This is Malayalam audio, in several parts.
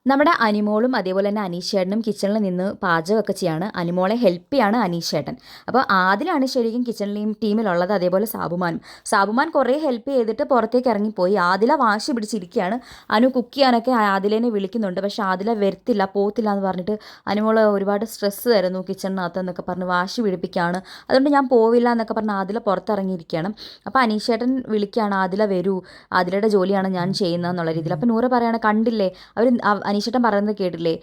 നമ്മുടെ അനിമോളും അതേപോലെ തന്നെ അനീഷേട്ടനും കിച്ചണിൽ നിന്ന് പാചകമൊക്കെ ചെയ്യാണ്. അനിമോളെ ഹെൽപ്പ് ചെയ്യാണ് അനീഷേട്ടൻ. അപ്പോൾ ആദിലാണ് ശരിക്കും കിച്ചണിലെയും ടീമിലുള്ളത്. അതേപോലെ സാബുമാൻ കുറേ ഹെൽപ്പ് ചെയ്തിട്ട് പുറത്തേക്ക് ഇറങ്ങിപ്പോയി. ആദില വാശി പിടിച്ചിരിക്കുകയാണ്. അനു കുക്ക് ചെയ്യാനൊക്കെ ആദിലേനെ വിളിക്കുന്നുണ്ട്. പക്ഷേ ആദില വരത്തില്ല, പോത്തില്ല എന്ന് പറഞ്ഞിട്ട് അനിമോൾ ഒരുപാട് സ്ട്രെസ്സ് തരുന്നു കിച്ചണിനകത്ത് എന്നൊക്കെ പറഞ്ഞ് വാശി പിടിപ്പിക്കുകയാണ്. അതുകൊണ്ട് ഞാൻ പോവില്ല എന്നൊക്കെ പറഞ്ഞ് ആദില പുറത്തിറങ്ങിയിരിക്കുകയാണ്. അപ്പോൾ അനീഷേട്ടൻ വിളിക്കുകയാണ്, ആദില വരൂ, ആദിലയുടെ ജോലിയാണ് ഞാൻ ചെയ്യുന്നതെന്നുള്ള രീതിയിൽ. അപ്പോൾ നൂറ് പറയാണ്, കണ്ടില്ലേ അവർ അനീഷേട്ടൻ പറയുന്നത് കേട്ടില്ലേ,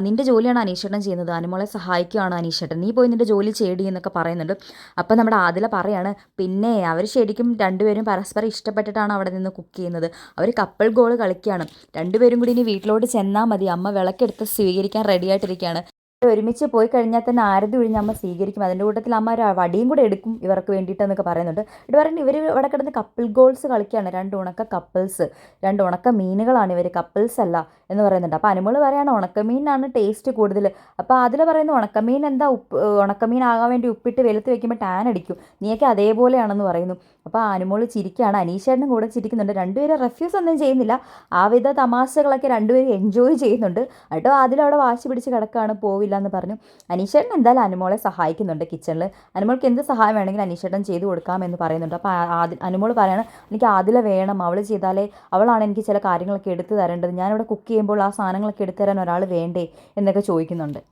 നിൻ്റെ ജോലിയാണ് അനീഷേട്ടൻ ചെയ്യുന്നത്, അനുമോളെ സഹായിക്കുകയാണ് അനീഷേട്ടൻ, നീ പോയി നിൻ്റെ ജോലി ചെയ്യടി എന്നൊക്കെ പറയുന്നുണ്ട്. അപ്പം നമ്മുടെ ആദില പറയാണ്, പിന്നെ അവർ ശരിക്കും രണ്ടുപേരും പരസ്പരം ഇഷ്ടപ്പെട്ടിട്ടാണ് അവിടെ നിന്ന് കുക്ക് ചെയ്യുന്നത്. അവർ കപ്പിൾ ഗോൾ കളിക്കുകയാണ്. രണ്ടുപേരും കൂടി ഇനി വീട്ടിലോട്ട് ചെന്നാൽ മതി, അമ്മ വിളക്കെടുത്ത് സ്വീകരിക്കാൻ റെഡി ആയിട്ടിരിക്കുകയാണ്. ഒരുമിച്ച് പോയി കഴിഞ്ഞാൽ തന്നെ ആരതി ഒഴിഞ്ഞ് അമ്മ സ്വീകരിക്കും. അതിൻ്റെ കൂട്ടത്തിൽ അമ്മ ഒരു വടിയും കൂടെ എടുക്കും ഇവർക്ക് വേണ്ടിയിട്ടെന്നൊക്കെ പറയുന്നുണ്ട്. ഇവിടെ പറയുന്നത് ഇവർ ഇവിടെ കിടന്ന് കപ്പിൾ ഗോൾസ് കളിക്കുകയാണ്. രണ്ട് ഉണക്ക കപ്പിൾസ്, രണ്ട് ഉണക്ക മീനുകളാണ് ഇവർ, കപ്പിൾസ് അല്ല എന്ന് പറയുന്നുണ്ട്. അപ്പോൾ അനുമോൾ പറയുകയാണ് ഉണക്കമീനാണ് ടേസ്റ്റ് കൂടുതൽ. അപ്പോൾ അതിൽ പറയുന്നത് ഉണക്കമീൻ എന്താ ഉണക്കമീൻ ആകാൻ വേണ്ടി ഉപ്പിട്ട് വെളുത്ത് വെക്കുമ്പോൾ ടാൻ അടിക്കും, നീയൊക്കെ അതേപോലെയാണെന്ന് പറയുന്നു. അപ്പോൾ അനുമോൾ ചിരിക്കുകയാണ്, അനീഷേട്ടനും കൂടെ ചിരിക്കുന്നുണ്ട്. രണ്ടുപേരും റെഫ്യൂസ് ഒന്നും ചെയ്യുന്നില്ല, ആവിധ തമാശകളൊക്കെ രണ്ടുപേരും എൻജോയ് ചെയ്യുന്നുണ്ട്. എന്നിട്ടോ അതിലവിടെ വാശി പിടിച്ച് കിടക്കുകയാണ്, പോവില്ല എന്ന് പറഞ്ഞു. അനീഷേട്ടൻ എന്തായാലും അനുമോളെ സഹായിക്കുന്നുണ്ട് കിച്ചണിൽ. അനുമോൾക്ക് എന്ത് സഹായം വേണമെങ്കിലും അനീഷേട്ടൻ ചെയ്തു കൊടുക്കാമെന്ന് പറയുന്നുണ്ട്. അപ്പോൾ അനുമോൾ പറയാണ്, എനിക്ക് ആദില വേണം, അവൾ ചെയ്താലേ, അവളാണ് എനിക്ക് ചില കാര്യങ്ങളൊക്കെ എടുത്തു തരേണ്ടത്, ഞാനിവിടെ കുക്ക് ചെയ്യുമ്പോൾ ആ സാധനങ്ങളൊക്കെ എടുത്തു തരാൻ ഒരാൾ വേണ്ടേ എന്നൊക്കെ ചോദിക്കുന്നുണ്ട്.